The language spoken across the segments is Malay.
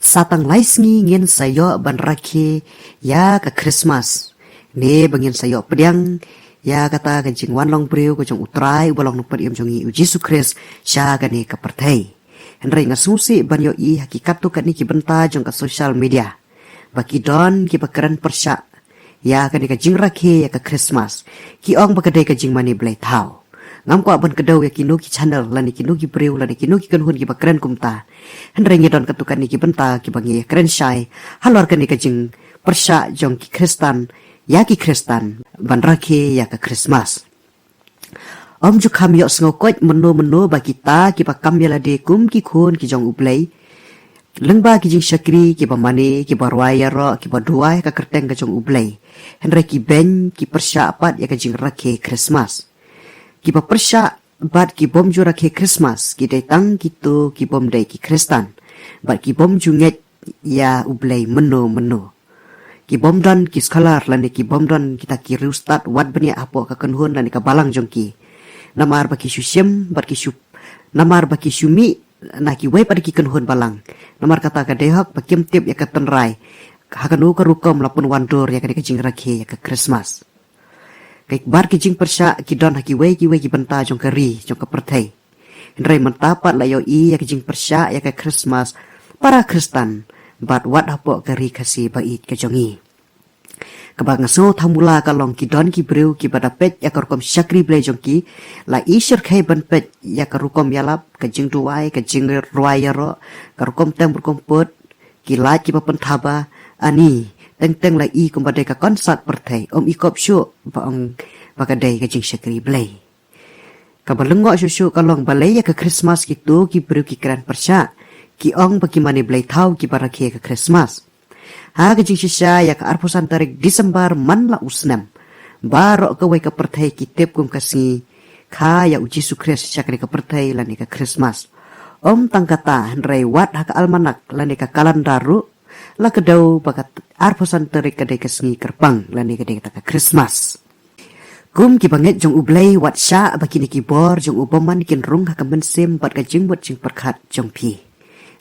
Satang laisngi ngin sayo ban rakhe ya ka Christmas. Ne bangin sayo pediang ya kata kencing wan long breu ko jong utrai bolong nupat iam jongi u Jesu Christ sya gane ka pertai. Henry ngasusi ban yo I hakikat tu kat ni ki benta jong ka social media. Baki don ki bakaran persya ya kane ka jing rakhe ya ka Christmas. Ki ong bakadai ka jing mani blai thau. Ngam ko ban kedau ya kinu ki channel lani kinu ki breu lani kinu ki kanhun ki bakran kumta henry ngidon katukan ni ki benta ki bangi keren syai halor kan ni ka jing persya jong ki Kristan ya ki Kristan ban rakhe ya ka Christmas om ju kham yo sngokoit meno ba kita ki pakam yala de kum ki khun ki jong ublai lengba ki jing syakri ki bamane ki barwaya ro ki baduai ka kerteng ka jong ublai henry ki ben ki persya apat ya ka jing rakhe Christmas ki persya bat ki bom ju rakhe Christmas ki datang kitu ki bom dai ki Kristan bat ki bom ju nget ya ublai meno ki bom dan ki skalar lan ki bom dan kita ki rustat wat bani apo ka kanhun lan ka balang jongki namar baki syusyem bat ki syup namar baki syumi na ki wai pada ki kanhun balang namar kata ka dehak bakim tip ya ka tenrai hakanu ka rukom lapun wandor ya ka jing rakhe ya ka Christmas Kaik bar ki jing persya ki don haki wei ki benta jong kari jong kepertai. Henry mentapat layo I ya ki jing persya ya ka Christmas para Kristan bat wat hapo kari kasi bait ka jongi. Kabang so thamula ka long ki don ki breu ki badapet ya ka rukom syakri blai jong ki la I syir khai ban pet ya ka rukom yalap ka jing duai ka jing ruai ro ka rukom tang berkompot ki la ki papentaba ani teng la I kumbadai ka konsat pertai om ikop syuk baong bakadai ka jing syakri blai ka balengok syuk kalong balai ya ka Christmas gitu ki beru ki keran persya ki ong bagi mani blai thau ki barakhe ka Christmas ha ka jing shisha ya ka arpusan tarik Disember man la usnam baro ka wai ka pertai ki tep kum kasi kha ya uji sukres syakri ka pertai lani ka Christmas om tangkata henry wat ha ka almanak lani ka kalendaru la kedau bakat arposan terik kadai kesngi kerpang lani kadai kata Christmas. Kum ki banget jong ublai wat sya baki ni ki bor jong uboman kin rung ha kamensim bat ka jing bot jing perkhat jong pi.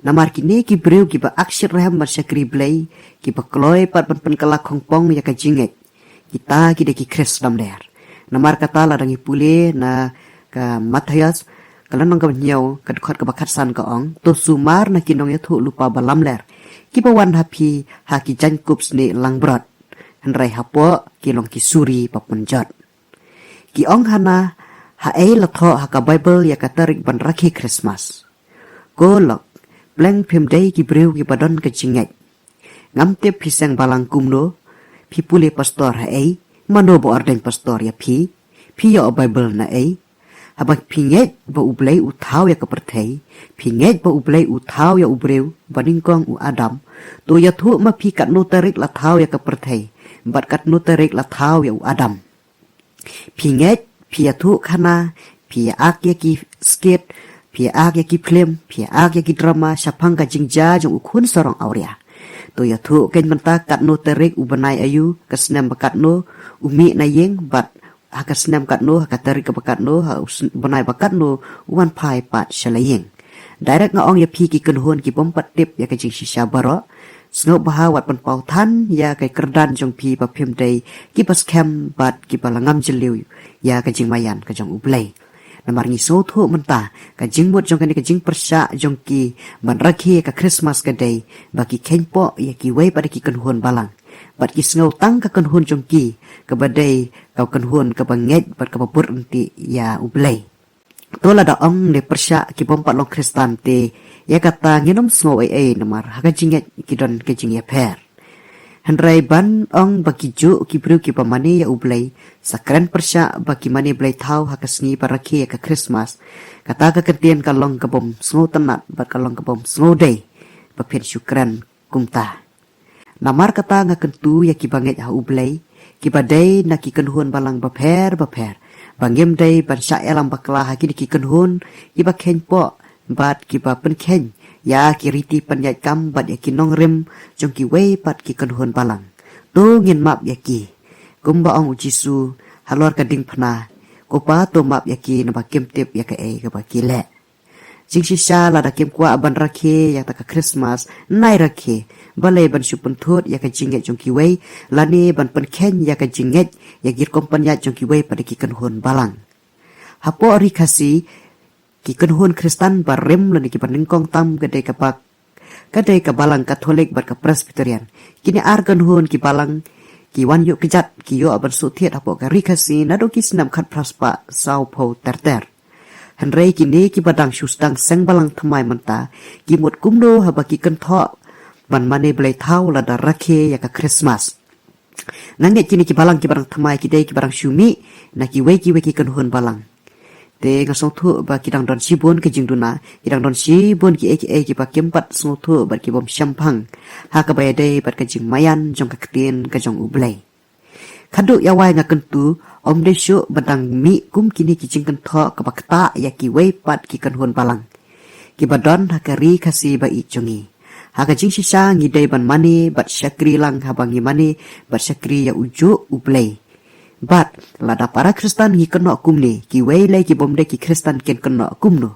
Namar kini ki breu ki ba aksir raham mat syakri blai ki ba kloi pat pen kelak hongpong ya ka jinget. Kita ki de ki Chris dam der. Namar kata la dangi pule na ka Matthias kalan nang ka nyau ka dekat ka bakat san ka ong to sumar na kinong ya thu lupa balam ler. Ki pawan hapi haki jangkup sne lang brot henrai hapo ki long ki suri papunjot ki ong hana ha ei latho haka Bible ya katarik ban rakhe Christmas ko lok blank phim dei ki breu ki padon ka jingai ngam te pisang balang kumno pi pule pastor ha ei mano bo orden pastor ya pi ya Bible na ei habak pinget ba ublai u thau ya kaperthai pinget ba ublai u thau ya ubreu baningkong u Adam to ya thu ma pi kat no tarik la thau ya kaperthai bat kat no tarik la thau ya u Adam pinget pi ya thu khana pi ya ak ya ki skate pi ya ak ya ki film pi ya ak ya ki drama syapang ka jingja jong u khun sorong auria to ya thu ken menta kat no tarik u banai ayu kasnem bakat no umi na yeng bat haka senam kat no haka tarik ke bakat no benai bakat no wan pai pat shalayeng direct nga ong ya pi ki kenhon ki bompat tip ya ka jing shisha baro sno bahawat pen pau than ya kai kerdan jong pi pa phim dei ki pas kem bat ki balangam jeliu ya ka jing mayan ka jong ublai namar ngi so thu menta ka jing bot jong ka jing persya jong ki ban rakhi ka Christmas ka dei baki kenpo ya ki wei pada ki kenhon balang bat ki sngau tang ka kanhun jongki ka badai kau kanhun ka banget bat ka babur enti ya ublai tola da ong ne persya ki bompat long Kristan te ya kata nginom sngau ai namar haka jinget ki don ke jing ya per henrai ban ong baki ju ki bru ki pamani ya ublai sakran persya baki mani blai thau haka sngi parakhi ya ka Christmas kata ka ketien ka long ka bom sngau tanat bat ka long ka bom sngau dei papen syukran kumta namar kata nga kentu ya ki banget ha ublai ki badai na ki kenhun balang baper bangem dai ban sya elam bakla ha ki kenhun ki ba khen po bat ki ba pen khen ya ki riti panyat kam bat ya ki nongrem jong ki wei pat ki kenhun balang to ngin map ya ki kumba ong ujisu halor ka ding phna ko pa to map ya ki na ba kem tip ya ka e ka ba ki le jing shisha la da kem kwa ban rakhe ya ta ka Christmas nai rakhe balai ban supun thot ya ka jinget jong ki wei la ne ban pen khen ya ka jinget ya gir kompanya jong ki wei pada ki kan hon balang hapo ri khasi ki kan hon Kristen barem la ni ki ban kong tam gede ka pak kadai ka balang Katolik bar ka Presbyterian kini ar kan hon ki balang ki wan yo kejat ki yo aban su thiet hapo ka ri khasi na do ki snam khat praspa sau pho ter Henry kini ki badang shustang seng balang thamai manta ki mut kumdo haba ki kan tho ban mane blai thau la da rakhe ya ka Christmas nange kini ki balang ki barang thamai ki dei ki barang shumi na ki wei ki kan hon balang te nga song thu ba ki dang don si bon ke jing duna ki dang don si bon ki ki ba kempat song thu ba ki bom shampang ha ka bai dei ba ka jing mayan jong ka ktien ka jong ublai khadu ya wai nga kentu om de shu badang mi kum kini ki jing kan tho ka bakta ya ki wei pat ki kan hon balang ki badon ha ka ri khasi ba I jongi ha ka jing sisa ngi dei ban mani bat syakri lang ha bangi mani bat syakri ya uju ublai bat lada para Kristen ngi keno kumni ki wei lai ki bom de ki Kristen ken keno kumno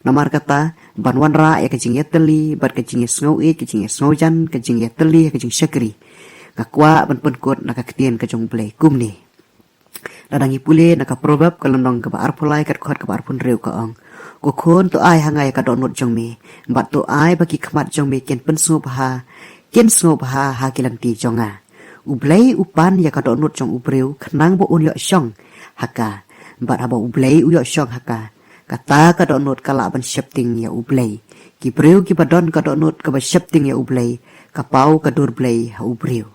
namar kata banwan ra ya ka jing yeteli bat ka jing snow ki jing snow jan ka jing yeteli ka jing syakri kakwa ban pen kot na ka ktien ka jong blai kumni ladangi pule na ka probab kalondong ka bar pulai kat khot ka bar pun reu ka ong ko khon to ai hangai ka donot jong me bat to ai ba ki khmat jong me ken pen sno bha ha kilanti jonga ublai upan ya ka donot jong ubreu khnang bo un yo shong haka bat aba ublai u yo shong haka kata ka donot kala ban shapting ya ublai ki breu ki badon ka donot ka ba shapting ya ublai ka pau ka dur blai ha ubreu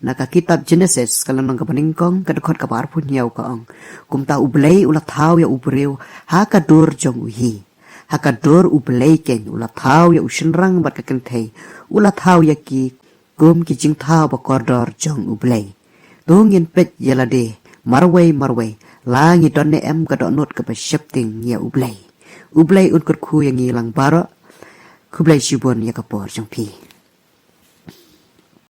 naka kitab Genesis kalau nang kapaningkong kadukot ka parpun yaw kaong kumta ublay ulat thaw ya ubreu ha kadur jong uhi ha kadur ublay ken ulat thaw ya ushinrang bat kakentay ulat thaw ya ki kum ki jing thaw ba kordor jong ublay tungin pet yalade marway langi donne em kadonot ka shapting ya ublay un kurku yang ilang baro kublay shibon ya kapor jong pi